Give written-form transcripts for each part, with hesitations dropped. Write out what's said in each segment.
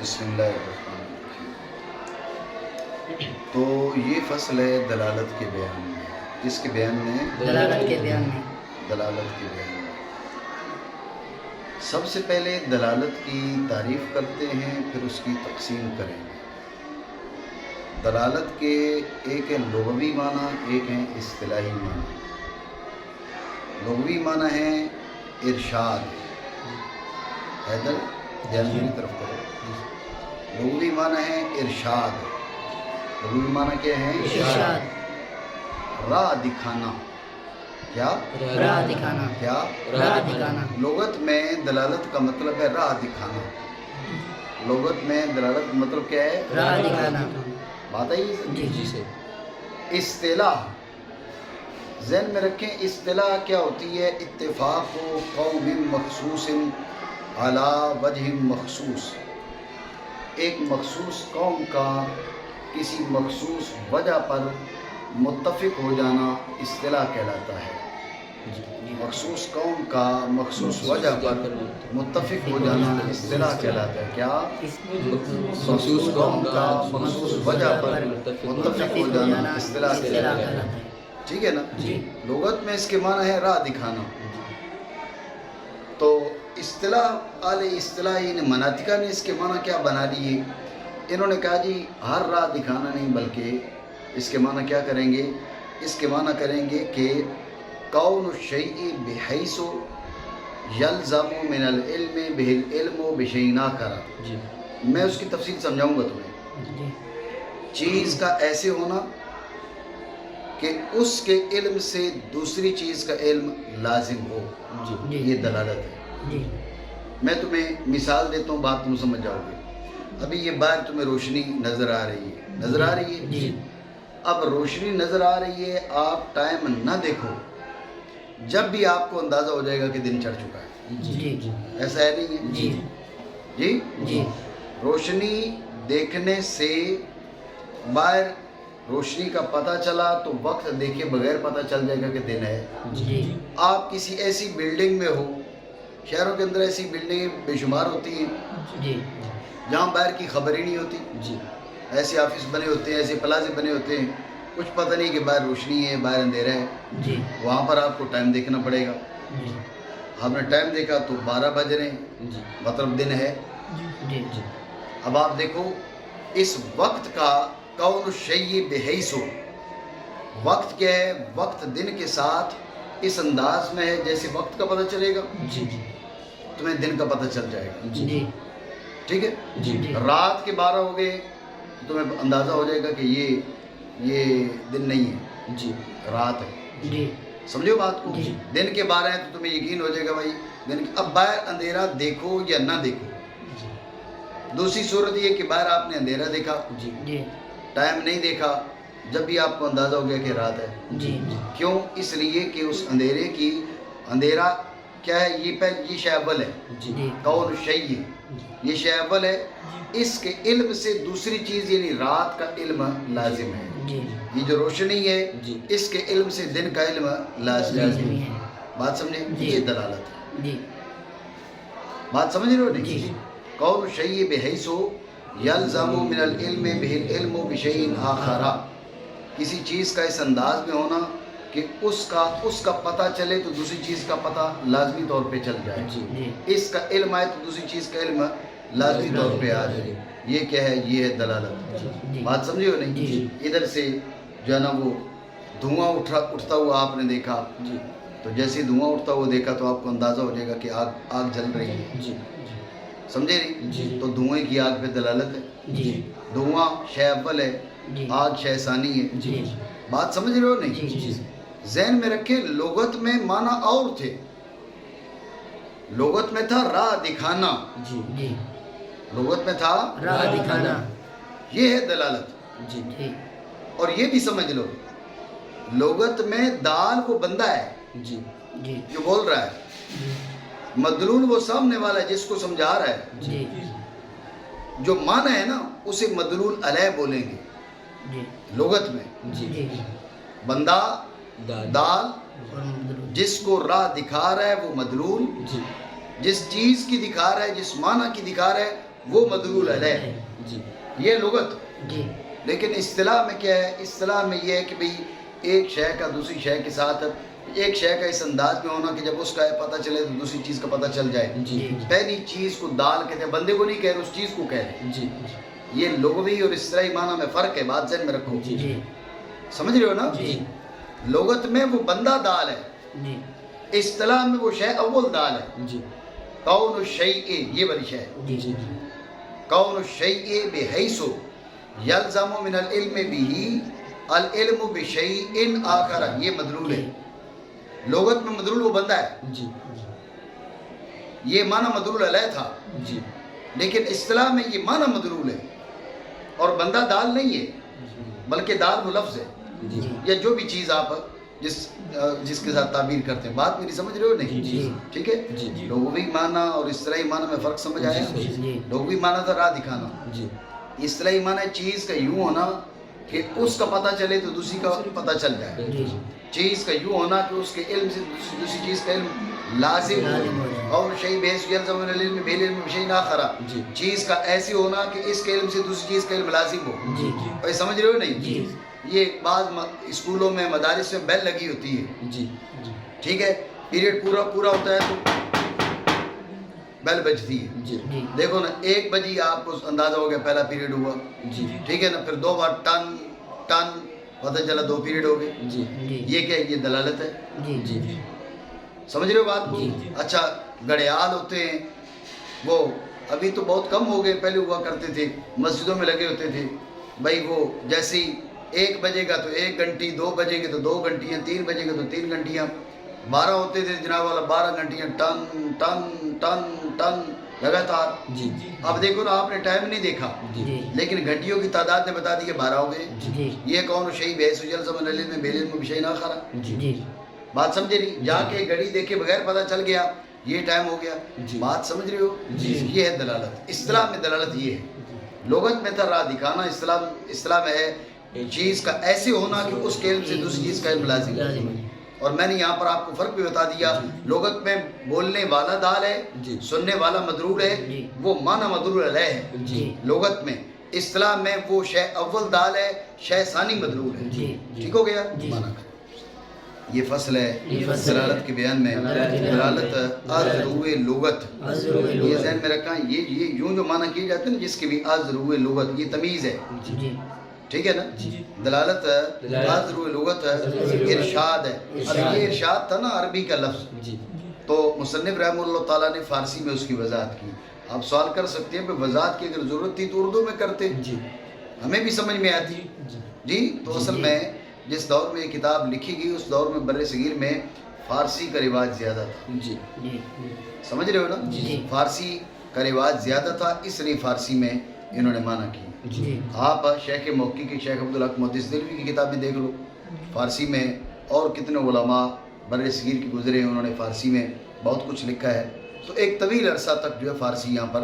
بسم اللہ الرحمن الرحیم۔ تو یہ فصل ہے دلالت کے بیان میں۔ کس کے بیان میں؟ دلالت کے بیان میں۔ دلالت کے بیان میں سب سے پہلے دلالت کی تعریف کرتے ہیں، پھر اس کی تقسیم کریں گے۔ دلالت کے ایک ہے لغوی معنی، ایک ہے اصطلاحی معنی۔ لغوی معنی ہے ارشاد۔ حیدر دھیان میری طرف کرو۔ لغوی معنی ہے ارشاد۔ لغوی معنی کیا ہے؟ ارشاد، راہ دکھانا۔ کیا؟ راہ دکھانا۔ کیا؟ راہ دکھانا۔ لغت میں دلالت کا مطلب ہے راہ دکھانا۔ لغت میں دلالت کا مطلب کیا ہے؟ راہ دکھانا۔ بات آئی؟ جی سے اصطلاح ذہن میں رکھیں۔ اصطلاح کیا ہوتی ہے؟ اتفاق قوم مخصوص علی وجہ مخصوص، ایک مخصوص قوم کا کسی مخصوص وجہ پر متفق ہو جانا اصطلاح کہلاتا ہے۔ مخصوص قوم کا مخصوص وجہ پر متفق ہو جانا اصطلاح کہلاتا ہے۔ کیا؟ مخصوص قوم کا مخصوص وجہ پر متفق ہو جانا اصطلاح کہلاتا ہے۔ ٹھیک ہے نا؟ لغت میں اس کے معنی ہے راہ دکھانا۔ تو اصطلاح اصطلاحی مناطقہ نے اس کے معنی کیا بنا لیے؟ انہوں نے کہا جی ہر راہ دکھانا نہیں، بلکہ اس کے معنی کیا کریں گے؟ اس کے معنی کریں گے کہ کون الشیء بحیث یلزم من العلم به العلم بشیء آخر۔ میں اس کی تفصیل سمجھاؤں گا تمہیں۔ چیز کا ایسے ہونا کہ اس کے علم سے دوسری چیز کا علم لازم ہو، یہ دلالت ہے۔ میں تمہیں مثال دیتا ہوں، بات تم سمجھ جاؤ گے۔ ابھی یہ باہر تمہیں روشنی نظر آ رہی ہے، نظر آ رہی ہے؟ اب روشنی نظر آ رہی ہے، آپ ٹائم نہ دیکھو، جب بھی آپ کو اندازہ ہو جائے گا کہ دن چڑھ چکا ہے۔ ایسا ہے نہیں ہے؟ جی روشنی دیکھنے سے باہر روشنی کا پتہ چلا تو وقت دیکھے بغیر پتہ چل جائے گا کہ دن ہے۔ آپ کسی ایسی بلڈنگ میں ہو، شہروں کے اندر ایسی بلڈنگیں بے شمار ہوتی ہیں جہاں باہر کی خبر ہی نہیں ہوتی۔ ایسے آفس بنے ہوتے ہیں، ایسے پلازے بنے ہوتے ہیں، کچھ پتہ نہیں کہ باہر روشنی ہے باہر اندھیرا ہے۔ وہاں پر آپ کو ٹائم دیکھنا پڑے گا۔ ہم نے ٹائم دیکھا تو 12 بج رہے ہیں، مطلب دن ہے۔ اب آپ دیکھو اس وقت کا کون الشیء بحیث، وقت کیا ہے؟ وقت دن کے ساتھ اس انداز میں ہے جیسے وقت کا پتہ چلے گا، تمہیں دن کا پتہ چل جائے گا۔ ٹھیک ہے؟ رات کے 12 ہو گئے تو تمہیں اندازہ ہو جائے گا کہ یہ دن نہیں ہے، رات ہے۔ سمجھو بات کو؟ دن کے 12 ہیں تو تمہیں یقین ہو جائے گا بھائی دن۔ اب باہر اندھیرا دیکھو یا نہ دیکھو، دوسری صورت یہ کہ باہر آپ نے اندھیرا دیکھا، ٹائم نہیں دیکھا، جب بھی آپ کو اندازہ ہو گیا کہ رات ہے۔ کیوں؟ اس لیے کہ اس اندھیرے کی اندھیرا کیا ہے؟ یہ شے اول ہے، کون شیء، یہ شے اول ہے۔ اس کے علم سے دوسری چیز یعنی رات کا علم لازم ہے۔ یہ جو روشنی ہے اس کے علم سے دن کا علم لازم ہے۔ بات سمجھے؟ یہ دلالت ہے۔ بات سمجھ رہے ہو نہیں؟ کون شیء بحیث یلزم من العلم به العلم بشیء آخر، کسی چیز کا اس انداز میں ہونا کہ اس کا پتہ چلے تو دوسری چیز کا پتہ لازمی طور پہ چل جائے، اس کا علم آئے تو دوسری چیز کا علم لازمی طور پہ آ جائے۔ یہ کیا ہے؟ یہ ہے دلالت۔ بات سمجھے ہو نہیں؟ ادھر سے جو ہے نا وہ دھواں اٹھتا ہوا آپ نے دیکھا، تو جیسے دھواں اٹھتا ہوا دیکھا تو آپ کو اندازہ ہو جائے گا کہ آگ جل رہی ہے۔ سمجھے نہیں؟ تو دھوئیں کی آگ پہ دلالت ہے۔ دھواں شے اول ہے، آگ شے ثانی ہے۔ بات سمجھ رہے ہو نہیں؟ ذہن میں رکھیں لغت میں معنی اور تھے۔ لغت میں تھا راہ دکھانا، لغت میں تھا راہ دکھانا، یہ ہے دلالت۔ اور یہ بھی سمجھ لو لغت میں دال وہ بندہ ہے جو بول رہا ہے، مدلول وہ سامنے والا ہے جس کو سمجھا رہا ہے۔ جو معنی ہے نا اسے مدلول علیہ بولیں گے لغت میں۔ بندہ دال، جس کو راہ دکھا رہا ہے وہ مدلول، جس چیز کی دکھا رہا ہے، جس معنی کی دکھا رہا ہے وہ مدلول علیہ، جی یہ لغت. جی لیکن اصطلاح میں کیا ہے؟ اصطلاح میں یہ ہے کہ بھئی ایک شے کا دوسری شے کے ساتھ ایک شے کا اس انداز میں ہونا کہ جب اس کا پتہ چلے تو دوسری چیز کا پتہ چل جائے. جی پہلی چیز کو دال کہتے ہیں، بندے کو نہیں کہہ رہے، اس چیز کو کہہ رہے. جی یہ لغوی اور اصطلاحی معنی میں فرق ہے، بات ذہن میں رکھو. جی جی سمجھ رہے ہو نا؟ جی لغت میں وہ بندہ دال ہے، جی اصطلاح میں وہ شے اول دال ہے. جی کون الشیء، یہ والی شے ہے. جی جی کون الشیء بحیث یلزم من العلم به العلم بشیء آخر، یہ مدلول ہے. لغت میں مدلول وہ بندہ ہے، جی یہ معنی مدلول علیہ تھا. جی لیکن اصطلاح میں یہ معنی مدلول ہے اور بندہ دال نہیں ہے، بلکہ دال وہ لفظ ہے جی یا جو بھی چیز آپ جس کے ساتھ تعبیر کرتے ہیں. بات میری سمجھ رہے ہو نہیں؟ جی ٹھیک ہے. جی لغوی معنی اور اصطلاحی معنی میں فرق سمجھ آیا؟ جی جی لغوی معنی تھا راہ دکھانا، جی اصطلاحی معنی چیز کا یوں ہونا کہ اس کا پتہ چلے تو دوسری کا پتہ چل جائے. جی چیز کا یوں ہونا کہ اس کے علم سے دوسری چیز کا علم لازم لازم ہو. ہو جائے. اور شیء بحیث یلزم من العلم بالعلم بشیء آخر، جی چیز کا ایسی ہونا کہ اس کے علم سے دوسری چیز کا علم لازم ہو. جی بھائی سمجھ رہے ہو نہیں؟ جی یہ بعض اسکولوں میں مدارس میں بیل لگی ہوتی ہے، جی ٹھیک ہے، پیریڈ پورا ہوتا ہے تو بیل بجتی ہے. جی جی دیکھو نا، 1 بجے آپ کو اندازہ ہو گیا پہلا پیریڈ ہوا، جی ٹھیک ہے نا، پھر 2 بار ٹن پتہ چلا 2 پیریڈ ہو گئے. جی جی یہ کیا ہے؟ یہ دلالت ہے. جی جی سمجھ رہے ہو بات کو؟ جی. اچھا، گھڑیال ہوتے ہیں، وہ ابھی تو بہت کم ہو گئے، پہلے ہوا کرتے تھے، مسجدوں میں لگے ہوتے تھے. بھائی وہ جیسے ہی 1 بجے گا تو 1 گھنٹی، 2 بجے گے تو 2 گھنٹیاں، 3 بجے گا تو 3 گھنٹیاں، 12 ہوتے تھے جناب والا 12 گھنٹیاں، ٹن ٹن ٹن ٹن لگاتار. جی اب دیکھو نا، آپ نے ٹائم نہیں دیکھا جی لیکن گھنٹیوں کی تعداد نے بتا دی کہ 12 ہو گئے. جی یہ کون شیء بحیث یلزم من العلم بالعلم بشیء آخر. جی بات سمجھے نہیں؟ جا کے گھڑی دیکھے بغیر پتہ چل گیا یہ ٹائم ہو گیا. جی. بات سمجھ رہے ہو؟ جی. یہ ہے دلالت. اصطلاح میں دلالت یہ ہے. لغت میں تھا راہ دکھانا، اصطلاح میں ہے چیز کا ایسے ہونا کہ اس کے علم سے دوسری چیز کا علم لازم لازم ہے. ہے. اور میں نے یہاں پر آپ کو فرق بھی بتا دیا. لغت میں بولنے والا دال ہے، جی. سننے والا مدلول ہے، جی. وہ معنی مدلول علیہ ہے جی لغت میں. اصطلاح میں وہ شے اول دال ہے، شے ثانی مدلول ہے. جی ٹھیک ہو گیا؟ جی. معنی کا یہ فصل ہے یہ فصل ہے. دلالت کے بیان میں. دلالت کے بیان میں. دلالت ازروئے لغت، ازروئے یہ لغت. ذہن میں رکھا. یہ یوں جو معنی کیے جاتے ہیں نا، جس کے بھی ازروئے لغت، یہ تمیز ہے، جی ٹھیک ہے نا. دلالت ازروئے لغت ارشاد ہے. اب یہ ارشاد تھا نا عربی کا لفظ، جی تو مصنف رحمہ اللہ تعالیٰ نے فارسی میں اس کی وضاحت کی. آپ سوال کر سکتے ہیں کہ وضاحت کی اگر ضرورت تھی تو اردو میں کرتے، جی ہمیں بھی سمجھ میں آتی. جی تو اصل میں جس دور میں یہ کتاب لکھی گئی اس دور میں بر صغیر میں فارسی کا رواج زیادہ تھا. جی جی سمجھ رہے ہو نا؟ جی. فارسی کا رواج زیادہ تھا، اس لیے فارسی میں انہوں نے معنی کی. جی آپ شیخ موقع کی شیخ عبدالحق محدث دہلوی کی کتابیں دیکھ لو فارسی میں، اور کتنے علماء بر صغیر کے گزرے ہیں، انہوں نے فارسی میں بہت کچھ لکھا ہے. تو ایک طویل عرصہ تک جو ہے فارسی یہاں پر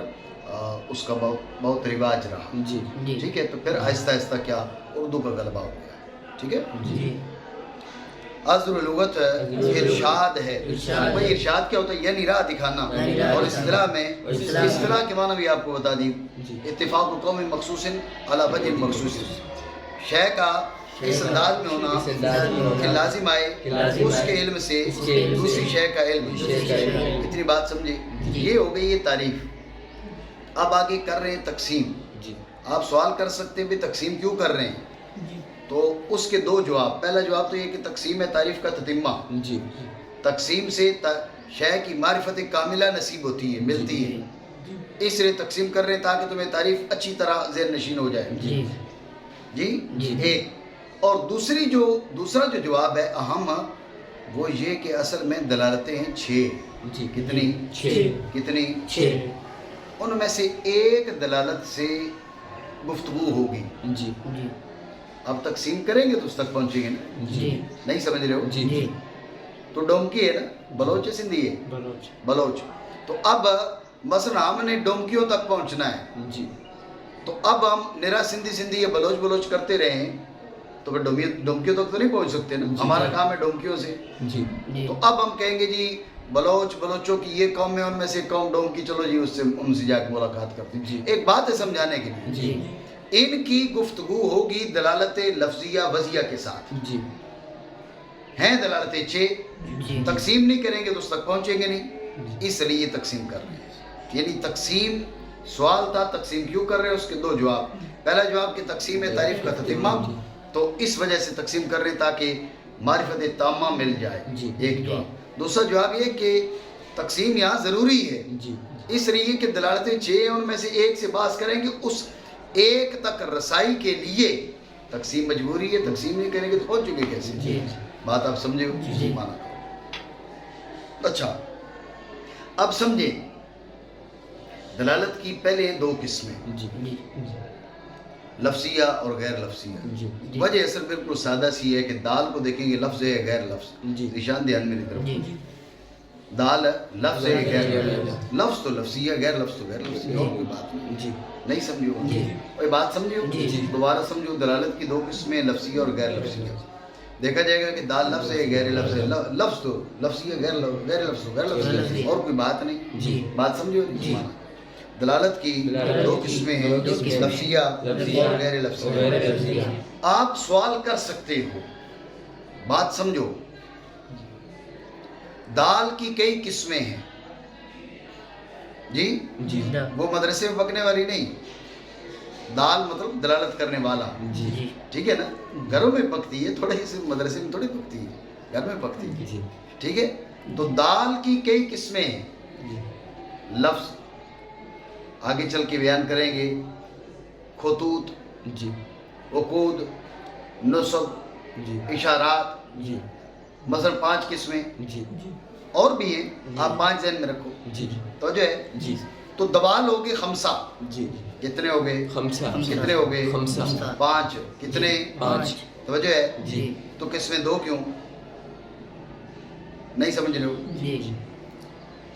اس کا بہت رواج رہا. جی جی ٹھیک ہے. تو پھر آہستہ آہستہ کیا اردو کا غلبہ ہو گیا. ٹھیک ہے. جی ازر لغت ارشاد ہے. ارشاد. بھائی ارشاد کیا ہوتا ہے؟ یعنی راہ دکھانا. یعنی راہ اور دکھانا. اصطلاح میں اصطلاح میں اصطلاح کے معنی بھی آپ کو بتا دی. جی. اتفاق قوم مخصوص علی وجہ مخصوص، شے کا اس انداز میں ہونا اس انداز میں ہونا کہ لازم آئے کہ لازم اس آئے کے علم سے اس کے علم سے دوسری شے کا علم. دوسری شے کا علم. اتنی بات سمجھے؟ جی. یہ ہو گئی یہ تعریف. اب آگے کر رہے ہیں تقسیم. جی آپ سوال کر سکتے ہیں بھی تقسیم کیوں کر رہے ہیں؟ تو اس کے 2 جواب. پہلا جواب تو یہ کہ تقسیم ہے تعریف کا تتمہ. جی تقسیم سے شے کی معرفت کاملہ نصیب ہوتی ہے، ملتی ہے. اس لیے تقسیم کر رہے ہیں تاکہ تمہیں تعریف اچھی طرح ذہن نشین ہو جائے. جی جی جی. ایک. اور دوسرا جو جواب ہے اہم، وہ یہ کہ اصل میں دلالتیں ہیں 6. جی کتنی؟ 6. کتنی؟ 6. ان میں سے ایک دلالت سے گفتگو ہوگی. جی جی اب تقسیم کریں گے تو اس تک پہنچیں گے نا. جی نہیں سمجھ رہے ہو؟ جی جی تو ڈومکی ہے نا، بلوچ ہے سندھی ہے؟ بلوچ. تو اب مثلا ہم نے ڈومکیوں تک پہنچنا ہے، جی تو اب ہم نرا سندھی یا بلوچ کرتے رہیں تو پھر ڈومکیوں تک تو نہیں پہنچ سکتے نا. جی. ہمارا کام ہے ڈومکیوں سے. جی جی تو اب ہم کہیں گے جی بلوچوں کی یہ قوم ہے، ان میں سے قوم ڈوم کی، چلو جی ان سے جا کے ملاقات کرتے ہیں. ایک بات ہے سمجھانے کے لیے، جی ان کی گفتگو ہوگی دلالت لفظیہ وضعیہ کے ساتھ. جی ہیں دلالتیں 6، جی تقسیم نہیں کریں گے تو اس تک پہنچیں گے نہیں، اس لیے یہ تقسیم کر رہے ہیں. یعنی تقسیم، سوال تھا تقسیم کیوں کر رہے ہیں، اس کے 2 جواب. پہلا جواب کہ تقسیم ہے تعریف کا تتمہ، تو اس وجہ سے تقسیم کر رہے ہیں تاکہ معرفت تامہ مل جائے، ایک جواب. دوسرا جواب یہ کہ تقسیم یہاں ضروری ہے، اس لیے کہ دلالتیں 6 ہیں، ان میں سے ایک سے باز کریں گے، اس ایک تک رسائی کے لیے تقسیم مجبوری ہے. تقسیم نہیں کریں گے تو پہنچ چکے کیسے؟ جی بات آپ سمجھے ہو؟ جی. مانا کرو. اچھا اب سمجھیں دلالت کی پہلے 2 قسمیں، جی جی لفظیہ اور غیر لفظیہ. جی وجہ اصل بالکل سادہ سی ہے کہ دال کو دیکھیں گے لفظ ہے غیر لفظ. جی. نشان دھیان میری طرف. جی دال لفظ ہے غیر غیر لفظ، لفظ تو لفظی ہے، غیر لفظ تو غیر لفظی ہے، اور کوئی بات نہیں. جی نہیں سمجھو؟ جی. کوئی بات سمجھو؟ جی. دوبارہ سمجھو. دلالت کی 2 قسمیں، لفظیہ اور غیر لفظیہ. دیکھا جائے گا کہ دال لفظ ہے غیر لفظ ہے، لفظ تو لفظی ہے، غیر لفظ تو غیر لفظ ہے، اور کوئی بات نہیں. جی. بات سمجھو؟ جی. دلالت کی 2 قسمیں ہیں، 2 قسمیں، لفظیہ اور غیر لفظیہ. آپ سوال کر سکتے ہو، بات سمجھو. دال کی کئی قسمیں ہیں جی، جی وہ مدرسے میں پکنے والی نہیں. دال مطلب دلالت کرنے والا، جی جی ٹھیک ہے نا. گھروں میں پکتی ہے، تھوڑے سے مدرسے میں تھوڑی پکتی ہے، گھر میں پکتی ہے، جی ٹھیک ہے. تو دال کی کئی قسمیں ہیں. جی لفظ آگے چل کے بیان کریں گے. خطوط، جی عقود، نصب، جی اشارات، جی مثلا 5 قسمیں جی اور بھی ہیں. آپ 5 ذہن میں رکھو جی تو جو ہے. جی تو دوال ہو گئے 5. جی کتنے ہو گئے؟ خمسہ کتنے ہو گئے؟ خمسہ 5. کتنے؟ 5 توجہ ہے. جی تو قسمیں 2 کیوں؟ نہیں سمجھ رہے ہو؟ جی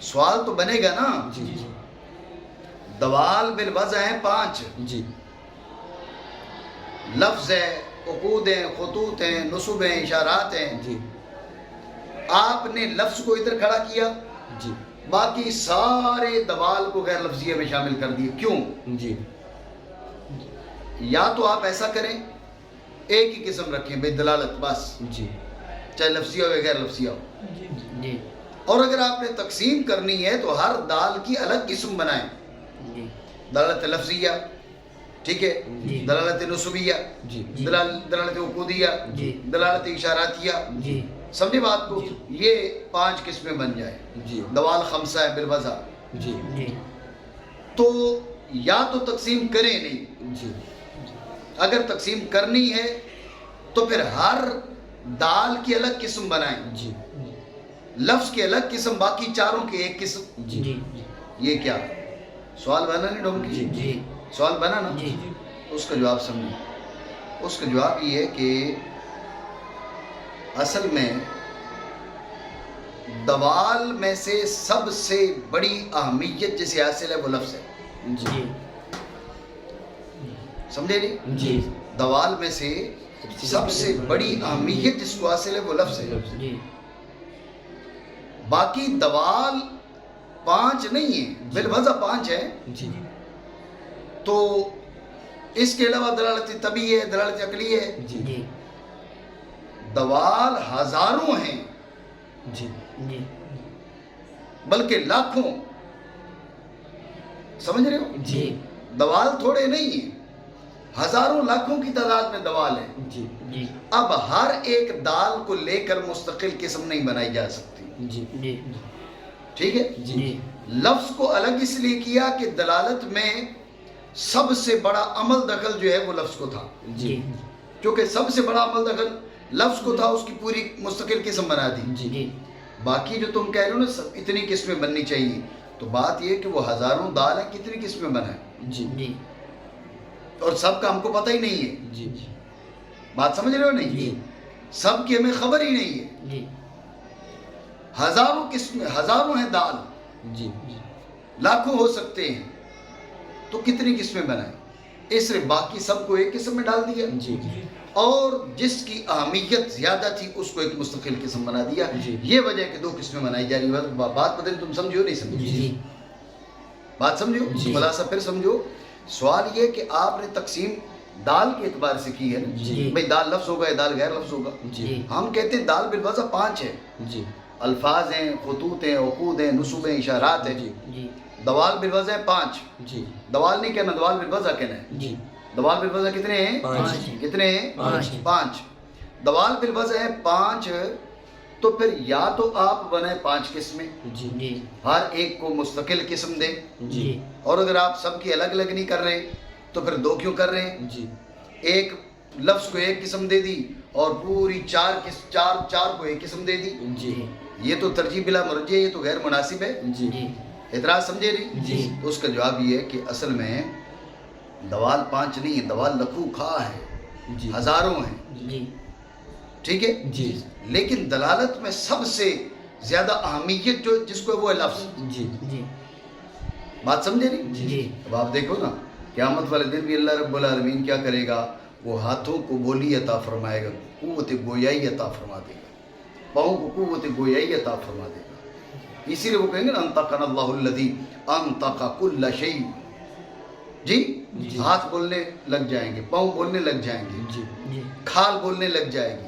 سوال تو بنے گا نا. جی دوال بالوضع ہیں 5، جی لفظ ہے، عقود ہیں، خطوط ہیں، نصب ہیں، اشارات ہیں. جی آپ نے لفظ کو ادھر کھڑا کیا، جی باقی سارے دوال کو غیر لفظیہ میں شامل کر دیے. کیوں؟ جی یا تو آپ ایسا کریں ایک ہی قسم رکھیں بھئی دلالت بس، جی چاہے لفظیہ ہو یا غیر لفظیہ ہو. جی اور اگر آپ نے تقسیم کرنی ہے تو ہر دال کی الگ قسم بنائیں. جی دلالت لفظیہ، ٹھیک ہے، جی. دلالت نصبیہ، جی دلالت عقودیہ، جی. دلالت اشاراتیہ. جی سمجھے بات کو؟ یہ 5 قسمیں بن جائیں. جی دوال 5 ہے بالوضع. جی جی تو یا تو تقسیم کریں نہیں، جی اگر تقسیم کرنی ہے تو پھر ہر دال کی الگ قسم بنائیں، جی لفظ کی الگ قسم، باقی چاروں کی ایک قسم. جی یہ کیا سوال بنا نہیں ڈوم کی؟ جی سوال بنا نا. جی اس کا جواب سمجھیں. اس کا جواب یہ ہے کہ اصل میں دوال میں سے سب سے بڑی اہمیت جسے حاصل ہے وہ لفظ ہے. جی سمجھے نہیں؟ جی دوال میں سے سب سے بڑی اہمیت جس کو حاصل ہے وہ لفظ ہے. جی باقی دوال 5 نہیں ہے، بالوضع 5 ہے. جی تو اس کے علاوہ دلالت طبعی ہے، دلالت عقلی ہے. جی جی دوال ہزاروں ہیں، جی جی بلکہ لاکھوں. سمجھ رہے ہو؟ جی دوال تھوڑے نہیں ہیں، ہزاروں لاکھوں کی تعداد میں دوال ہیں. جی جی اب ہر ایک دال کو لے کر مستقل قسم نہیں بنائی جا سکتی، جی جی ٹھیک ہے. جی لفظ کو الگ اس لیے کیا کہ دلالت میں سب سے بڑا عمل دخل جو ہے وہ لفظ کو تھا. جی کیونکہ سب سے بڑا عمل دخل لفظ کو تھا، اس کی پوری مستقل قسم بنا دی. جی باقی جو تم کہہ رہے ہو نا اتنی قسمیں بننی چاہیے، تو بات یہ کہ وہ ہزاروں دال ہیں، کتنی قسمیں بنائیں، جی جی اور سب کا ہم کو پتہ ہی نہیں ہے. جی بات سمجھ رہے ہو نہیں؟ جی سب کی ہمیں خبر ہی نہیں ہے. جی ہزاروں قسمیں، ہزاروں ہیں دال، جی لاکھوں ہو سکتے ہیں، تو کتنی قسمیں بنائیں؟ اس لیے باقی سب کو ایک قسم میں ڈال دیا. جی اور جس کی اہمیت زیادہ تھی اس کو ایک مستقل قسم بنا دیا. جی. یہ وجہ ہے کہ دو قسمیں بنائی جا رہی ہے. بات بدل تم سمجھو نہیں سمجھو؟ جی بات سمجھو؟ جی. خلاصہ پھر سمجھو. سوال یہ کہ آپ نے تقسیم دال کے اعتبار سے کی ہے. جی. بھئی دال لفظ ہوگا یا دال غیر لفظ ہوگا؟ جی. ہم کہتے ہیں دال بالوضع 5 ہے. جی. الفاظ ہیں، خطوط ہیں، عقود ہیں، نصب ہیں، اشارات ہیں. جی. جی دوال بالوضع ہے 5. جی. دوال نہیں کہنا، دوال بالوضع کہنا ہے. جی. دوال بالوضع کتنے ہیں؟ 5. کتنے ہیں؟ 5. دوال بالوضع ہے 5. تو پھر یا تو آپ بنائیں 5 قسمیں، جی. جی ہر ایک کو مستقل قسم دیں. جی. اور اگر آپ سب کی الگ الگ نہیں کر رہے تو پھر 2 کیوں کر رہے ہیں؟ جی. ایک لفظ کو ایک قسم دے دی اور پوری 4 کو ایک قسم دے دی. جی. یہ تو ترجیح بلا مرجع، یہ تو غیر مناسب ہے. جی. جی اعتراض سمجھے نہیں؟ جی. تو اس کا جواب یہ ہے کہ اصل میں دوال 5 نہیں ہے، دوال لکھوں کھا ہے، جی. ہزاروں ہیں. جی ٹھیک ہے. جی. لیکن دلالت میں سب سے زیادہ اہمیت جو جس کو ہے وہ ہے لفظ. جی. جی بات سمجھے نہیں؟ جی اب آپ دیکھو نا، قیامت والے دن بھی اللہ رب العالمین کیا کرے گا؟ وہ ہاتھوں کو بولی عطا فرمائے گا، قوت گویائی عطا فرما دے گا، پاؤں کو قوت گویائی عطا فرما دے گا. اسی لیے وہ کہیں گے نا انطقنا اللہ الذی انطق کل شیء. جی. جی. ہاتھ بولنے لگ جائیں گے، پاؤں بولنے لگ جائیں گے، جی. جی کھال بولنے لگ جائے گی.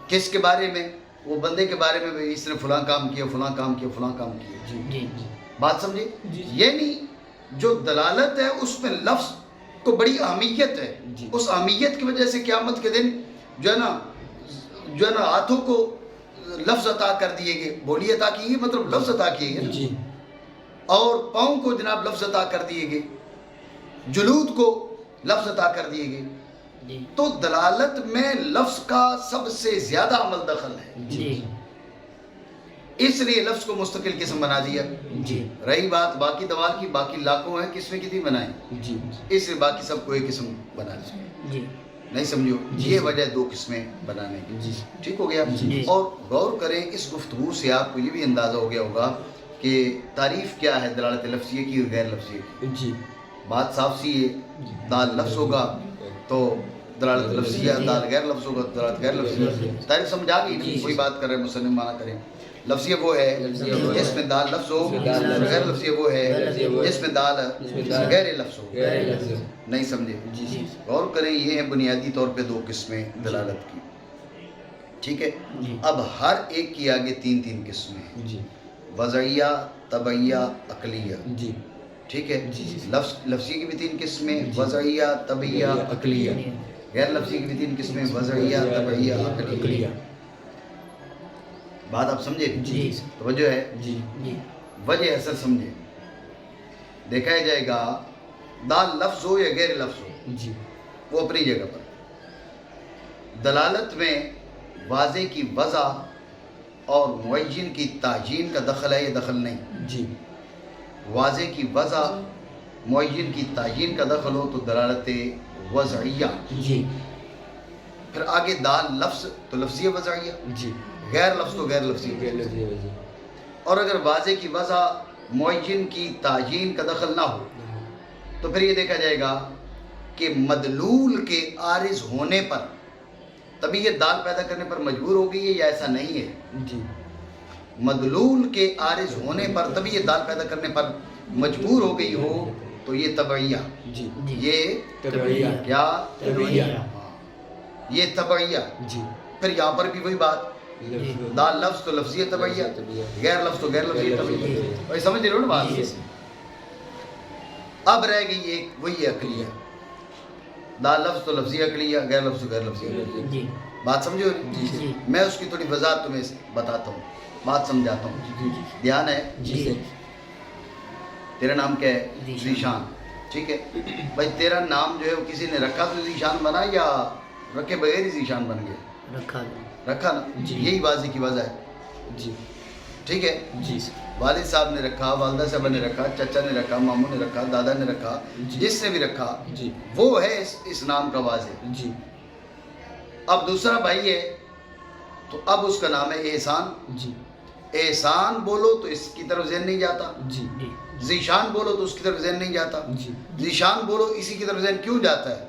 کس کے بارے میں؟ وہ بندے کے بارے میں، بھی اس نے فلاں کام کیا، فلاں کام کیا، فلاں کام کیا. جی. جی بات سمجھے؟ جی. یعنی جو دلالت ہے اس میں لفظ کو بڑی اہمیت ہے. جی. اس اہمیت کی وجہ سے قیامت کے دن جو ہے نا ہاتھوں کو لفظ عطا کر دیے گئے، بولی عطا کی گئی مطلب لفظ عطا کیے گئے. جی. اور پاؤں کو جناب لفظ عطا کر دیے گئے، جلود کو لفظ عطا کر دیے گئے. جی تو دلالت میں لفظ کا سب سے زیادہ عمل دخل ہے، جی اس لیے لفظ کو مستقل قسم بنا دیا. جی رہی بات باقی دوال کی، باقی لاکھوں ہیں، قسمیں کتنی بنائیں، جی. اس لیے باقی سب کو ایک قسم بنا دی. جی نہیں سمجھو؟ جی. یہ وجہ 2 قسمیں بنانے کی. جی. ٹھیک ہو گیا. جی. اور غور کریں اس گفتگو سے آپ کو یہ بھی اندازہ ہو گیا ہوگا کہ تعریف کیا ہے دلالت لفظیہ کی اور غیر لفظیہ کی. جی. بات صاف سی ہے، دال لفظ ہوگا تو دلالت لفظیہ، دال غیر لفظ ہوگا تو دلالت غیر لفظیہ. تعریف سمجھ آ گئی نا؟ جی. کوئی بات کر رہے ہیں مسلم معنی کریں. لفظیہ وہ ہے جس میں دال لفظ ہو، غیر لفظیہ وہ ہے جس میں دال غیر لفظ ہو. نہیں سمجھے؟ جی. غور کریں، یہ ہیں بنیادی طور پہ 2 قسمیں دلالت کی. ٹھیک ہے. جی. اب ہر ایک کی آگے 3 قسمیں ہیں، جی. وضعیہ، طبعیہ، عقلیہ. جی. ٹھیک ہے. جی. لفظی کی بھی 3 قسمیں، جی. وضعیہ، طبعیہ، عقلیہ. غیر لفظی کی بھی 3 قسمیں، وضعیہ، طبعیہ، عقلیہ. عقلیہ. بات آپ سمجھے؟ جی. توجہ ہے. جی. جی وجہ اصل سمجھے. دیکھا جائے گا دال لفظ ہو یا غیر لفظ ہو، جی. وہ اپنی جگہ پر. دلالت میں واضح کی وضع اور معین کی تعیین کا دخل ہے، یہ دخل نہیں. جی. واضح کی وضع، معین کی تعیین کا دخل ہو تو دلالت وضعیہ. جی. پھر آگے دال لفظ تو لفظیہ وضعیہ، جی. غیر لفظ تو غیر لفظیہ. اور اگر واضح کی وضع، معین کی تعیین کا دخل نہ ہو تو پھر یہ دیکھا جائے گا کہ مدلول کے عارض ہونے پر تبھی یہ دال پیدا کرنے پر مجبور ہو گئی ہے یا ایسا نہیں ہے؟ جی. مدلول کے عارض ہونے پر تبھی یہ دال پیدا کرنے پر مجبور ہو گئی ہو تو یہ طبعیہ. جی. یہ طبعیہ. کیا؟ طبعیہ. یہ طبعیہ. جی. پھر یہاں پر بھی وہی بات، دال لفظ تو لفظیہ طبعیہ، غیر لفظ تو غیر لفظیہ طبعیہ. بھائی سمجھ رہے ہو نا بات؟ اب رہ گئی ایک وہی عقلیہ. دال لفظ تو لفظی عقلیہ، غیر لفظ تو غیر لفظی عقلیہ. جی. بات سمجھو؟ جی. میں اس کی تھوڑی وضاحت تمہیں بتاتا ہوں، بات سمجھاتا ہوں. دھیان ہے. جی. تیرا نام کیا ہے؟ ذیشان. ذیشان. ٹھیک ہے. بھائی تیرا نام جو ہے وہ کسی نے رکھا تو ذیشان بنا یا رکھے بغیر ہی ذیشان بن گیا؟ رکھا نا. جی. یہی واضح کی وجہ ہے. جی. ٹھیک ہے. جی. والد صاحب نے رکھا، والدہ صاحبہ نے رکھا، چچا نے رکھا، ماموں نے رکھا، دادا نے رکھا، جی. جس نے بھی رکھا جی. وہ ہے اس نام کا واضح. جی. اب دوسرا بھائی ہے تو اب اس کا نام ہے احسان. جی. احسان بولو تو اس کی طرف ذہن نہیں جاتا، جی. ذیشان بولو تو اس کی طرف ذہن نہیں جاتا. جی. ذیشان بولو اسی کی طرف ذہن کیوں جاتا ہے؟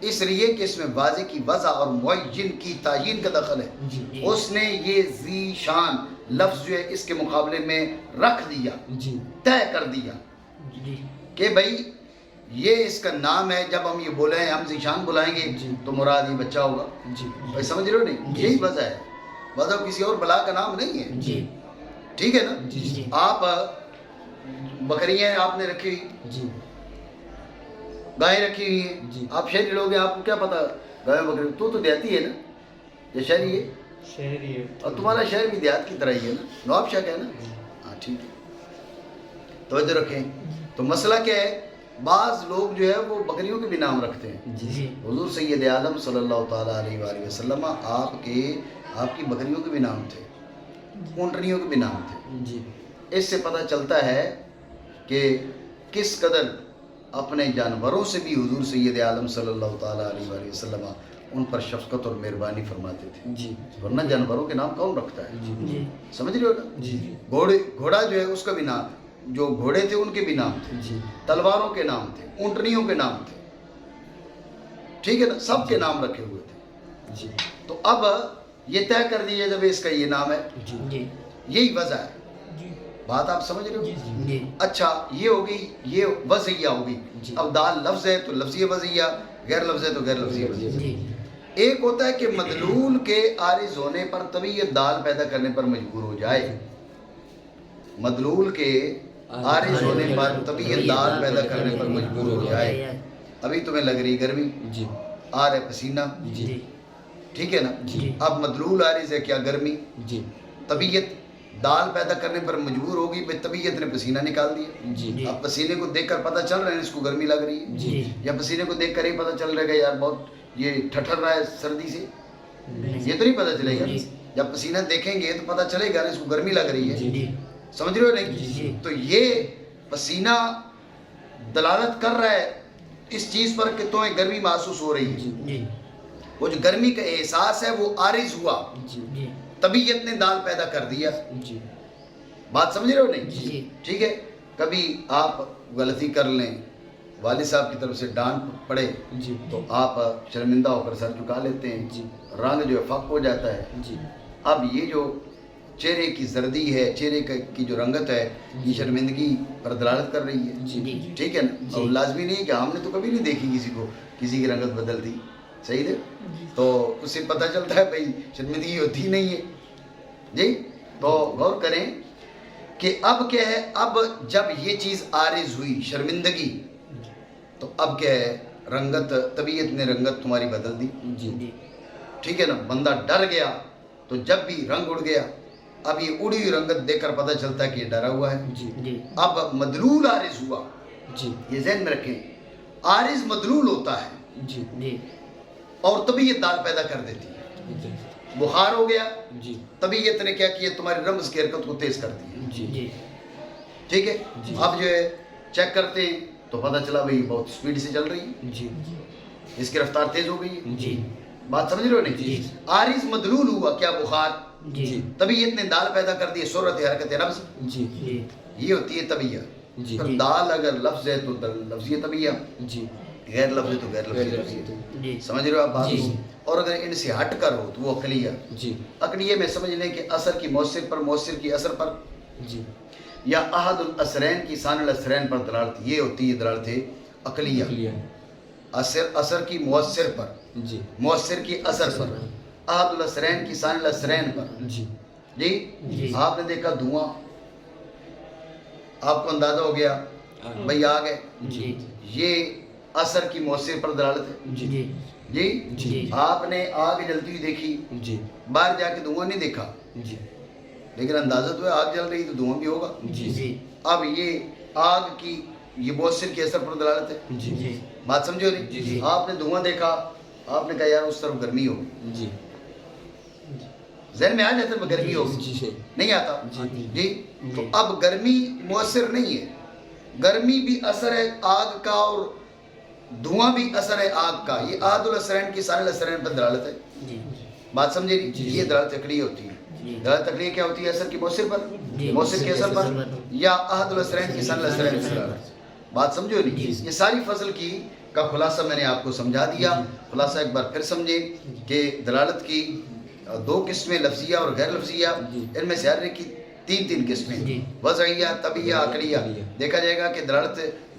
اس لیے کہ اس میں واضح کی وضع اور معین کی تعین کا دخل ہے. جی اس نے یہ ذی شان لفظ جو ہے اس کے مقابلے میں رکھ دیا, جی طے کر دیا جی کہ بھائی یہ اس کا نام ہے. جب ہم یہ بولیں ہم ذیشان بلائیں گے جی. تو مراد یہ بچہ ہوگا. جی بھائی سمجھ رہے ہو نہیں؟ جی. یہی وجہ ہے. وجہ کسی اور بلا کا نام نہیں ہے. جی ٹھیک ہے نا؟ جی جی آپ بکریاں آپ نے رکھی ہوئی, جی گائے رکھی ہوئی ہیں. جی. آپ شہری لوگ ہیں, آپ کو کیا پتا گائے بکری تو دیہاتی ہے نا, یہ شہری ہے. شہری ہے. اور تمہارا شہر بھی دیہات کی طرح ہی ہے نا, نواب شاہ کا ہے نا. ہاں ٹھیک ہے, توجہ رکھیں. تو مسئلہ کیا ہے, بعض لوگ جو ہے وہ بکریوں کے بھی نام رکھتے ہیں. جی حضور سید عالم صلی اللہ تعالیٰ علیہ وآلہ وسلم آپ کی بکریوں کے بھی نام تھے, اونٹنیوں کے بھی نام تھے. جی اس سے پتہ چلتا ہے کہ کس قدر اپنے جانوروں سے بھی حضور سید عالم صلی اللہ تعالیٰ علیہ وآلہ وسلم ان پر شفقت اور مہربانی فرماتے تھے. جی ورنہ جانوروں کے نام کون رکھتا ہے؟ جی جی سمجھ رہے ہو نا؟ جی گھوڑا جو ہے اس کا بھی نام, جو گھوڑے تھے ان کے بھی نام تھے, جی تلواروں کے نام تھے, اونٹنیوں کے نام تھے. ٹھیک ہے نا, سب کے نام رکھے ہوئے تھے. جی تو اب یہ طے کر دیجیے جب اس کا یہ نام ہے, جی جی یہی وجہ ہے. جی بات آپ سمجھ رہے ہو؟ جی اچھا یہ ہوگی, یہ وضعیہ ہوگی. جی. اب دال لفظ ہے تو لفظی وضعیہ, غیر لفظ ہے تو غیر لفظی وضعیہ. جی ایک ہوتا ہے کہ مدلول کے عارض ہونے پر تبھی یہ دال پیدا کرنے پر مجبور ہو جائے. مدلول کے عارض ہونے پر تبھی یہ دال پیدا کرنے پر مجبور ہو جائے. ابھی تمہیں لگ رہی گرمی, جی آ رہا ہے پسینہ, جی ٹھیک ہے نا. جی. اب مدلول عارض ہے کیا, گرمی. جی طبیعت دال پیدا کرنے پر مجبور ہوگی, بھئی طبیعت نے پسینہ نکال دیا. جی اب پسینے کو دیکھ کر پتہ چل رہا ہے اس کو گرمی لگ رہی ہے, جی یا پسینے کو دیکھ کر ہی پتہ چل رہا ہے کہ یار بہت یہ ٹھٹر رہا ہے سردی سے, نہیں. یہ تو نہیں پتہ چلے گا. جی. جب پسینہ دیکھیں گے تو پتہ چلے گا اس کو گرمی لگ رہی ہے. جی سمجھ رہے ہو جی. نہیں؟ تو یہ پسینہ دلالت کر رہا ہے اس چیز پر کہ تمہیں گرمی محسوس ہو رہی ہے. جی وہ جو گرمی کا احساس ہے وہ عارض ہوا, جی جی طبیعت نے دال پیدا کر دیا. جی بات سمجھ رہے ہو نہیں؟ جی. ٹھیک ہے. کبھی آپ غلطی کر لیں, والد صاحب کی طرف سے ڈانٹ پڑے جی تو آپ شرمندہ ہو کر سر جھکا لیتے ہیں, جی رنگ جو ہے فق ہو جاتا ہے. جی اب یہ جو چہرے کی زردی ہے, چہرے کی جو رنگت ہے, یہ شرمندگی پر دلالت کر رہی ہے. جی ٹھیک ہے نا. اور لازمی نہیں کہ ہم نے تو کبھی نہیں دیکھی کسی کو کسی کی رنگت بدلتی, صحیح ہے, تو اس سے پتہ چلتا ہے بھائی شرمندگی ہوتی ہی نہیں ہے. جی تو غور کریں کہ اب کیا ہے, اب جب یہ چیز عارض ہوئی شرمندگی, تو اب کیا ہے, رنگت, طبیعت نے رنگت تمہاری بدل دی. جی جی ٹھیک ہے نا. بندہ ڈر گیا تو جب بھی رنگ اڑ گیا, اب یہ اڑی ہوئی رنگت دیکھ کر پتہ چلتا ہے کہ یہ ڈرا ہوا ہے. جی جی اب مدلول عارض ہوا, جی یہ ذہن میں رکھیں, عارض مدلول ہوتا ہے جی جی اور طبیعت دال پیدا کر دیتی ہے. جی بخار ہو گیا, جی طبیعت نے کیا کیا, تمہاری رمز کی حرکت کو تیز کر دی ہے. جی جی ٹھیک ہے. جی. اب جو ہے چیک کرتے ہیں تو پتہ چلا بھئی بہت سپیڈ سے چل رہی ہے, جی اس کی رفتار تیز ہو گئی ہے. جی بات سمجھ رہے ہو نہیں؟ جی. عارض مدلول ہوا کیا, بخار. جی طبیعت نے دال پیدا کر دی, صورت حرکت نفس, جی جی یہ ہوتی ہے طبیعت. جی پھر دال اگر لفظ ہے تو لفظی طبیعت, جی غیر لفظ ہے تو غیر لفظی طبیعت. جی سمجھ رہے ہو آپ بات جی. کو؟ اور اگر ان سے ہٹ کر ہو تو وہ عقلیہ. جی عقلیہ میں سمجھ لیں کہ اثر کی مؤثر پر, مؤثر کی اثر پر, جی یا احد الاثرین کی ثانی الاثرین پر دلالت, یہ ہوتی ہے دلالت عقلیہ. اثر کی مؤثر پر, جی مؤثر کی اثر پر, احد الاثرین کی ثانی الاثرین پر. جی جی جی. آپ نے دیکھا دھواں, آپ کو اندازہ ہو گیا بھئی آ گئے, جی یہ اثر کی مؤثر پر دلالت ہے. جی جی جی جی. آپ نے آگ جلتی ہوئی دیکھی, جی باہر جا کے دھواں نہیں دیکھا, جی لیکن اندازہ تو ہے آگ جل رہی تو دھواں بھی ہوگا. جی جی اب یہ آگ کی یہ مؤثر کے اثر پر دلالت ہے. جی جی بات سمجھو جی، نہیں؟ جی. آپ نے دھواں دیکھا, آپ نے کہا یار اس طرف گرمی ہوگی, جی ذہن میں آ جاتا ہے گرمی ہوگی, جی سے نہیں آتا. جی جی تو اب گرمی مؤثر نہیں ہے, گرمی بھی اثر ہے آگ کا اور دھواں بھی اثر ہے آگ کا. یہ احد الاثرین کی ثانی الاثرین پر دلالت ہے. جی بات سمجھے نہیں؟ جی. یہ دلالت عقلیہ ہوتی ہے. جی. دلالت عقلیہ کیا ہوتی ہے, اثر کی مؤثر پر, جی. مؤثر کے اثر پر, یا احد الاثرین کی ثانی الاثرین پر دلالت. بات سمجھو نہیں؟ جی۔ یہ ساری فصل کی کا خلاصہ میں نے آپ کو سمجھا دیا. خلاصہ ایک بار پھر سمجھے کہ دلالت کی دو قسمیں لفظیہ اور غیر لفظیہ. ان میں سے ہر ایک کی تین قسمیں، جی۔ وضعیہ، طبعیہ، عقلیہ. دیکھا جائے گا کہ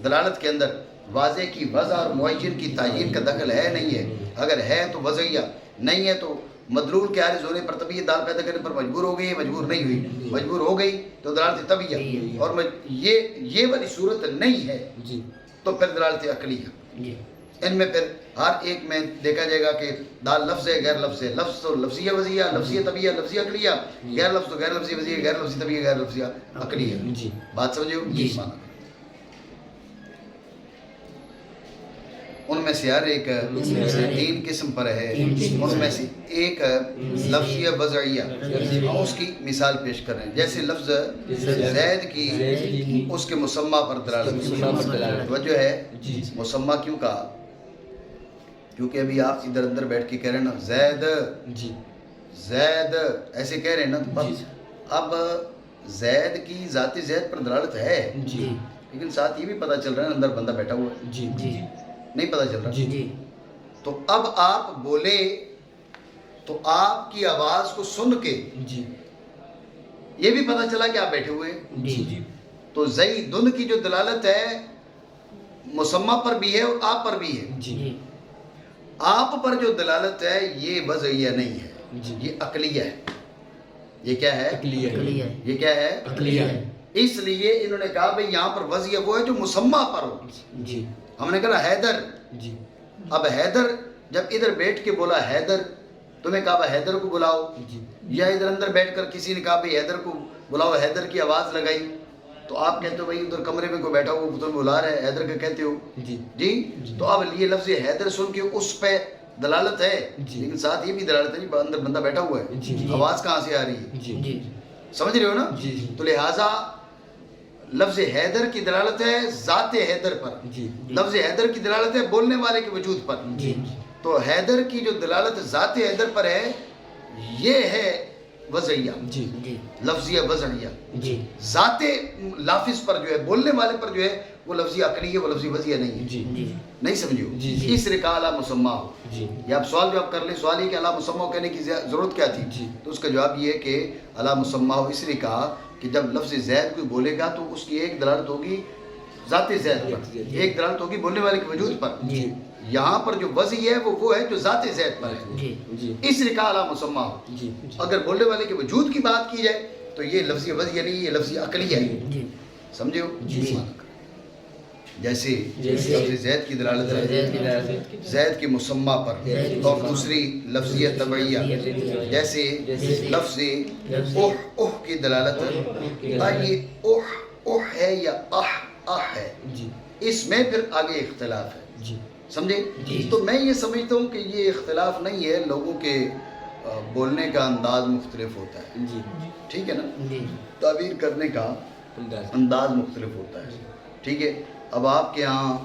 دلالت کے اندر واضح کی وضع اور معین کی تعین کا دخل ہے نہیں ہے. اگر ہے تو وضعیہ، نہیں ہے تو مدلول کے عارض ہونے پر طبعی دال پیدا کرنے پر مجبور ہو گئی، مجبور نہیں ہوئی. مجبور ہو گئی تو دلالت طبعیہ، اور یہ والی صورت نہیں ہے جی تو پھر دلالت عقلیہ. جی ان میں پھر ہر ایک میں دیکھا جائے گا کہ دال لفظ ہے، غیر لفظ ہے. لفظ تو لفظیہ وضعیہ، لفظیہ طبعیہ، لفظیہ عقلیہ. غیر لفظ تو غیر لفظی وضعیہ، غیر لفظی طبعیہ، غیر لفظیہ عقلیہ. جی بات سمجھو؟ جی۔ مانا ان میں سے ہر ایک تین قسم پر ہے. ان میں سے ایک لفظیہ وضعیہ، اس کی مثال پیش کر رہے ہیں. جیسے لفظ زید کی اس کے مسمى پر دلالت. وجہ ہے مسمى کیوں کہا؟ کیونکہ ابھی آپ ادھر اندر بیٹھ کے کہہ رہے ہیں نا زید جی زید ایسے کہہ رہے ہیں نا. اب زید کی ذات زید پر دلالت ہے، جی لیکن ساتھ یہ بھی پتہ چل رہا ہے اندر بندہ بیٹھا ہوا ہے. جی جی نہیں پتہ چل رہا. جی تو اب آپ بولے تو آپ کی آواز کو سن کے جی یہ بھی پتہ چلا کہ آپ بیٹھے ہوئے ہیں. جی تو زیدن کی جو دلالت ہے مسمى پر بھی ہے اور آپ پر بھی ہے. جی آپ پر جو دلالت ہے یہ وضعیہ نہیں ہے، جی یہ عقلیہ ہے. یہ کیا ہے؟ عقلیہ عقلیہ. یہ کیا ہے؟ عقلیہ. اس لیے انہوں نے کہا بھئی یہاں پر وضعیہ وہ ہے جو مسمى پر ہو. جی ہم نے کہا حیدر. جی اب حیدر جب ادھر بیٹھ کے بولا حیدر، تمہیں کہا بھئی حیدر کو بلاؤ، جی یا ادھر اندر بیٹھ کر کسی نے کہا بھئی حیدر کو بلاؤ، حیدر کی آواز لگائی، تو آپ کہتے ہو بھئی ادھر کمرے میں کوئی بیٹھا ہو تمہیں بلا رہا ہے، حیدر کا کہتے ہو. جی جی تو اب یہ لفظ حیدر سن کے اس پہ دلالت ہے، جی۔ لیکن ساتھ یہ بھی دلالت ہے جی اندر بندہ بیٹھا ہوا ہے. جی۔ آواز کہاں سے آ رہی ہے؟ جی جی سمجھ رہے ہو نا؟ جی جی تو لہٰذا لفظ حیدر کی دلالت ہے ذات حیدر پر، جی لفظ حیدر کی دلالت ہے بولنے والے کے وجود پر. جی تو حیدر کی جو دلالت ذات حیدر پر ہے یہ ہے وضعیہ، جی جی لفظیہ وضعیہ. جی ذات لافظ پر جو ہے بولنے والے پر جو ہے وہ لفظی عقلیہ، وہ لفظی وضعیہ نہیں ہے. جی جی نہیں سمجھو؟ جی، جی۔ اس لیے کہا اعلیٰ مسمى ہو. جی یہ آپ سوال جواب کر لیں. سوال یہ کہ اعلیٰ مسمى ہو کہنے کی ضرورت کیا تھی؟ جی۔ تو اس کا جواب یہ ہے کہ اعلیٰ مسمى ہو اس لیے کہا کہ جب لفظ زید کوئی بولے گا تو اس کی ایک دلالت ہوگی ذات زید پر، ایک دلالت ہوگی بولنے والے کے وجود پر. جی یہاں پر جو وضعی ہے وہ ہے جو ذات زید پر ہے. جی جی اس لیے کہا اعلیٰ مسمى ہو. جی اگر بولنے والے کے وجود کی بات کی جائے تو یہ لفظی وضعیہ نہیں، یہ لفظی عقلیہ ہے. جی سمجھے ہو؟ جی۔ جیسے جیسے لفظ زید کی دلالت ہے زید کی دلالت زید کے مسمى پر، زید کے اور مسمى دوسری لفظیہ طبعیہ جیسے لفظ اوہ کی دلالت ہے. یہ اوہ ہے یا اح ہے، جی اس میں پھر آگے اختلاف ہے. جی سمجھے؟ جی۔ تو میں یہ سمجھتا ہوں کہ یہ اختلاف نہیں ہے، لوگوں کے بولنے کا انداز مختلف ہوتا ہے. جی ٹھیک ہے نا؟ جی تعبیر کرنے کا انداز مختلف ہوتا ہے. ٹھیک ہے. اب آپ کے ہاں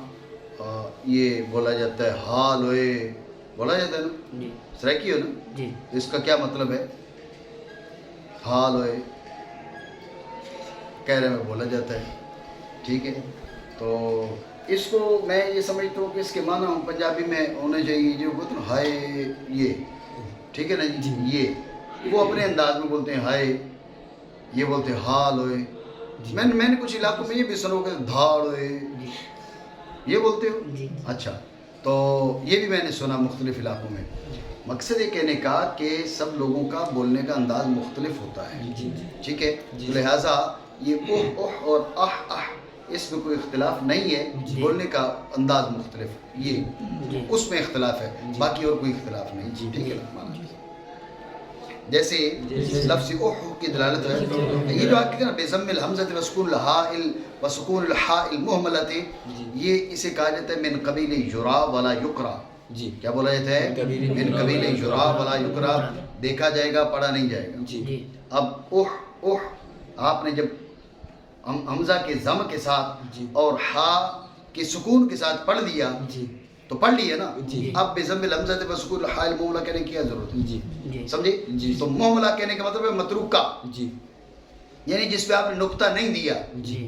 یہ بولا جاتا ہے حال ہوئے، بولا جاتا ہے نا، جی سریکی ہو نا، جی اس کا کیا مطلب ہے؟ حال ہوئے کہرے میں بولا جاتا ہے. ٹھیک ہے. تو اس کو میں یہ سمجھتا ہوں کہ اس کے معنی پنجابی میں ہونے چاہیے جو بولتے ہیں ہائے یہ. ٹھیک ہے نا جی؟ یہ وہ اپنے انداز میں بولتے ہیں ہائے، یہ بولتے ہیں حال ہوئے. میں نے کچھ علاقوں میں یہ بھی سنا ہوگا دھاڑ ہوئے، یہ بولتے ہو؟ جی اچھا. تو یہ بھی میں نے سنا مختلف علاقوں میں. مقصد یہ کہنے کا کہ سب لوگوں کا بولنے کا انداز مختلف ہوتا ہے. جی ٹھیک ہے. لہٰذا یہ اوہ اور آہ اس میں کوئی اختلاف نہیں ہے، بولنے کا انداز مختلف، یہ اس میں اختلاف ہے، باقی اور کوئی اختلاف نہیں. ٹھیک ہے نا؟ جیسے لفظ اوہ کی دلالت ہے، یہ جو آپ کہتے ہیں نا بضم الحمزۃ وسکون الحاء وسکون الحاء المہملۃ، یہ اسے کہا جاتا ہے من قبیل یرا ولا یقرا. جی کیا بولا جاتا ہے؟ من قبیل یرا ولا یقرا، دیکھا جائے گا پڑھا نہیں جائے گا. جی اب اوہ آپ نے جب حمزہ کے ضم کے ساتھ اور ہا کے سکون کے ساتھ پڑھ دیا جی تو پڑھ لیا نا. جی۔ اب بضم الحمزۃ وسکون الحاء المہملہ کہنے کی کیا ضرورت ہے؟ جی جی سمجھے؟ جی۔ تو مہملہ کہنے کا مطلب ہے متروکہ، جی یعنی جس پہ آپ نے نقطہ نہیں دیا. جی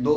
2,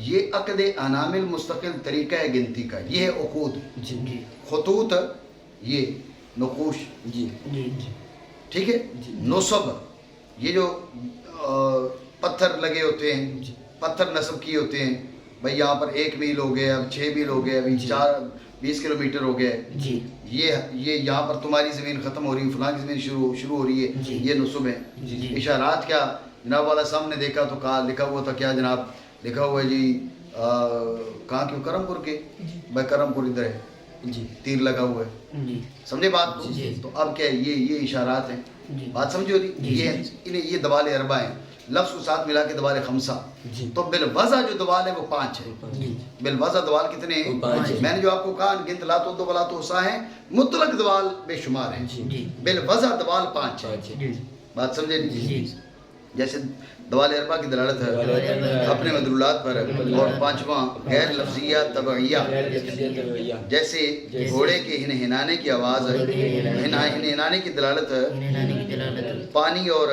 یہ عقد انامل مستقل طریقہ ہے گنتی کا، یہ ہے عقود. جی خطوط یہ نقوش، جی جی ٹھیک ہے. جی. نصب یہ جو پتھر لگے ہوتے ہیں، جی. پتھر نصب کیے ہوتے ہیں، بھائی یہاں پر 1 میل ہو گیا، اب 6 میل ہو گیا، ابھی جی. 20 کلومیٹر ہو گیا. جی یہ یہاں پر تمہاری زمین ختم ہو رہی ہے، فلاں کی زمین شروع ہو رہی ہے، جی. یہ نصب ہے. جی. اشارات کیا جناب والا سامنے دیکھا تو کہا لکھا ہوا تھا، کیا جناب لکھا ہوا ہے جی کہاں کیوں کرم پور کے، بھائی کرم پور ادھر ہے، جی تیر لگا ہوا ہے. جی سمجھے بات کو؟ جی. تو اب کیا ہے، یہ اشارات ہیں. جی بات سمجھو دی. جی. یہ دوال اربع ہیں، لفظ کو ساتھ ملا کے دوال خمسہ. جی. تو بالوضع جو دوال ہے وہ 5 ہے. جی بالوضع دوال کتنے ہیں؟ وہ 5 ہے. میں نے جو آپ کو کہا گنت لا تو بلا تو سا ہیں، مطلق دوال بے شمار ہیں. جی. جی بالوضع دوال 5 ہے. 5 ہے. جی بات سمجھے نہیں؟ جی. جیسے دوال اربع کی دلالت دوال ہے اربع اپنے مدلولات پر، اور 5واں غیر لفظیہ تبعیہ، جیسے گھوڑے کے ہنہنانے کی آواز ہے، ہنہنانے کی دلالت ہے انہیں لانے کی دلالت پانی اور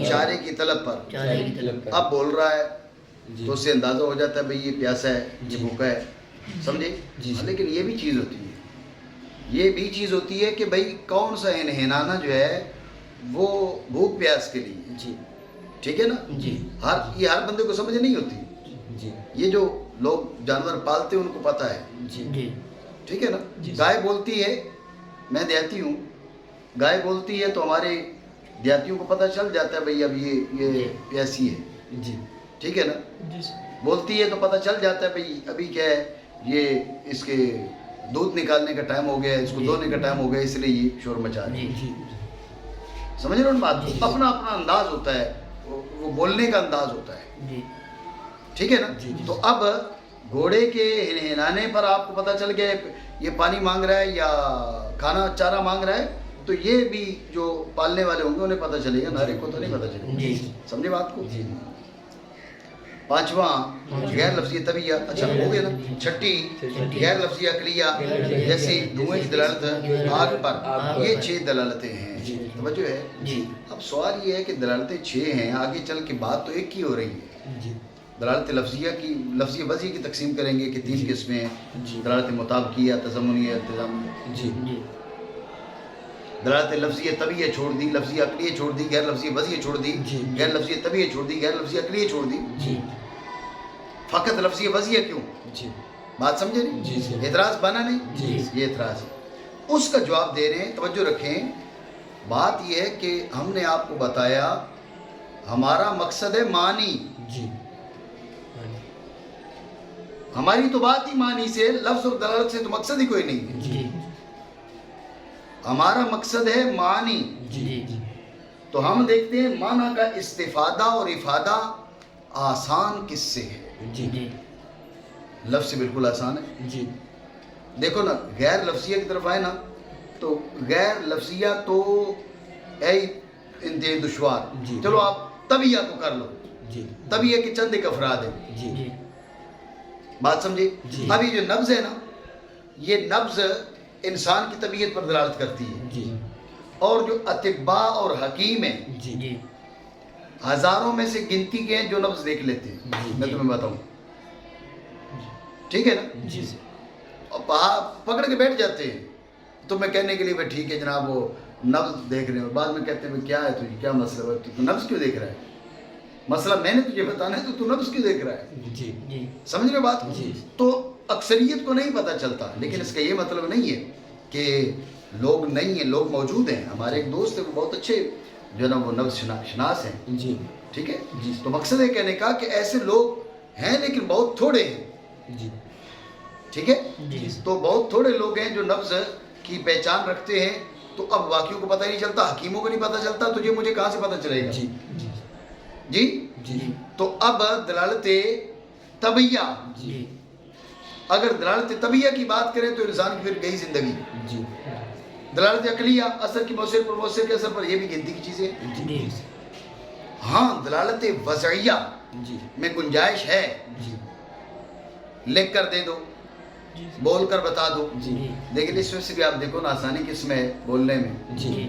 چارے کی طلب پر. چارے کی طلب اب بول رہا ہے جی. تو اس سے اندازہ ہو جاتا ہے بھئی یہ پیاسا ہے، یہ جی. بھوکا ہے. سمجھے؟ جی. لیکن یہ بھی چیز ہوتی ہے، یہ بھی چیز ہوتی ہے کہ بھئی کون سا ہنہنانا جو ہے وہ بھوک پیاس کے لیے. جی. ٹھیک ہے نا؟ جی. یہ ہر بندے کو سمجھ نہیں ہوتی. جی. یہ جو لوگ جانور پالتے ہیں ان کو پتہ ہے. جی. جی ٹھیک ہے نا؟ جی. گائے بولتی ہے، میں دیہاتی ہوں، گائے بولتی ہے تو ہمارے دیہاتیوں کو پتہ چل جاتا ہے بھئی اب یہ پیاسی ہے. جی. ٹھیک ہے نا؟ بولتی ہے تو پتہ چل جاتا ہے بھئی ابھی کیا ہے، یہ اس کے دودھ نکالنے کا ٹائم ہو گیا ہے، اس کو دھونے کا ٹائم ہو گیا، اس لیے یہ شور مچا رہی ہے. جی. سمجھ رہے ہو نا بات؟ اپنا اپنا انداز ہوتا ہے، وہ بولنے کا انداز ہوتا ہے. جی ٹھیک ہے نا؟ جی. تو اب گھوڑے کے ہنہنانے پر آپ کو پتہ چل گیا یہ پانی مانگ رہا ہے یا کھانا چارہ مانگ رہا ہے، تو یہ بھی جو پالنے والے ہوں گے انہیں پتہ چلے گا، نارے کو تو نہیں پتہ چلے گا. جی. سمجھے بات کو؟ جی. 5واں غیر لفظی طبیعہ. اچھا ہو گیا نا. 6 غیر لفظی عقلیہ، جیسے دھوئیں کی دلالت آگ پر. یہ 6 دلالتیں ہیں. جی. توجہ ہے. جی. اب سوال یہ ہے کہ دلالتیں 6 ہیں، آگے چل کے بات تو ایک کی ہو رہی ہے. جی. دلالت لفظیہ کی لفظی وضعی کی تقسیم کریں گے کہ 3 قسمیں ہیں. جی. دلالت مطابقیہ، تضمنیہ، التزامیہ. جی. جی دلالت لفظیہ طبیعہ چھوڑ دی، لفظی عقلیہ چھوڑ دی، غیر لفظی وضعیہ چھوڑ دی، جی. غیر لفظی طبیعہ چھوڑ دی، غیر لفظی عقلیہ چھوڑ دی. جی فقط لفظی وضعیہ کیوں؟ جی. بات سمجھے نہیں؟ جی. جی. اعتراض بنا نہیں؟ جی. یہ اعتراض ہے. اس کا جواب دے رہے ہیں. توجہ رکھیں، بات یہ ہے کہ ہم نے آپ کو بتایا ہمارا مقصد ہے معنی. جی. ہماری تو بات ہی معنی سے، لفظ اور دلالت سے تو مقصد ہی کوئی نہیں ہے. جی ہمارا مقصد ہے معنی. جی تو ہم دیکھتے ہیں معنی کا استفادہ اور افادہ آسان کس سے ہے؟ جی. جی لفظ سے بالکل آسان ہے. جی. دیکھو نا، غیر لفظیہ کی طرف آئے نا تو غیر لفظیہ تو ہے انتہائی دشوار. جی. چلو آپ طبیعہ کو کر لو. جی. طبیعہ کے چند ایک افراد ہیں. جی. جی بات سمجھے؟ جی. اب یہ جو نبض ہے نا، یہ نبض انسان کی طبیعت پر دلالت کرتی ہے. جی. اور جو اطباء اور حکیم ہیں جی. جی ہزاروں میں سے گنتی کے ہیں جو نبض دیکھ لیتے ہیں. جی. میں تمہیں بتاؤں. ٹھیک ہے نا؟ جی. اور پکڑ کے بیٹھ جاتے ہیں تو میں کہنے کے لیے بھائی ٹھیک ہے جناب وہ نبض دیکھ رہے ہیں. بعد میں کہتے ہیں بھائی کیا ہے تجھے، کیا مسئلہ ہے، تو نبض کیوں دیکھ رہا ہے؟ مسئلہ میں نے تجھے بتانا ہے تو نبض کیوں دیکھ رہا ہے؟ جی. جی سمجھ رہے بات؟ جی. تو اکثریت کو نہیں پتہ چلتا، لیکن اس کا یہ مطلب نہیں ہے کہ لوگ نہیں ہیں، لوگ موجود ہیں. ہمارے ایک دوست ہیں وہ بہت اچھے جو ہے نا وہ نبض شناس ہیں. جی. ٹھیک ہے؟ جی. تو مقصد ہے کہنے کا کہ ایسے لوگ ہیں لیکن بہت تھوڑے ہیں. جی. ٹھیک ہے؟ جی تو بہت تھوڑے لوگ ہیں جو نبض کی پہچان رکھتے ہیں. تو اب واقعوں کو پتہ ہی نہیں چلتا، حکیموں کو نہیں پتہ چلتا، تجھے مجھے کہاں سے پتہ چلے گا؟ جی. جی. جی تو اب دلالت طبیعہ، جی اگر دلالت طبیعہ کی بات کریں تو انسان کی پھر گئی زندگی. جی. دلالت عقلیہ اثر کی مؤثر پر مؤثر کے اثر پر، یہ بھی گنتی کی چیزیں ہیں. جی ہاں دلالت وضعیہ جی. میں گنجائش ہے، جی. لکھ کر دے دو، بول کر بتا دو. جی. لیکن اس میں سے بھی آپ دیکھو نا آسانی کس میں ہے بولنے میں. جی.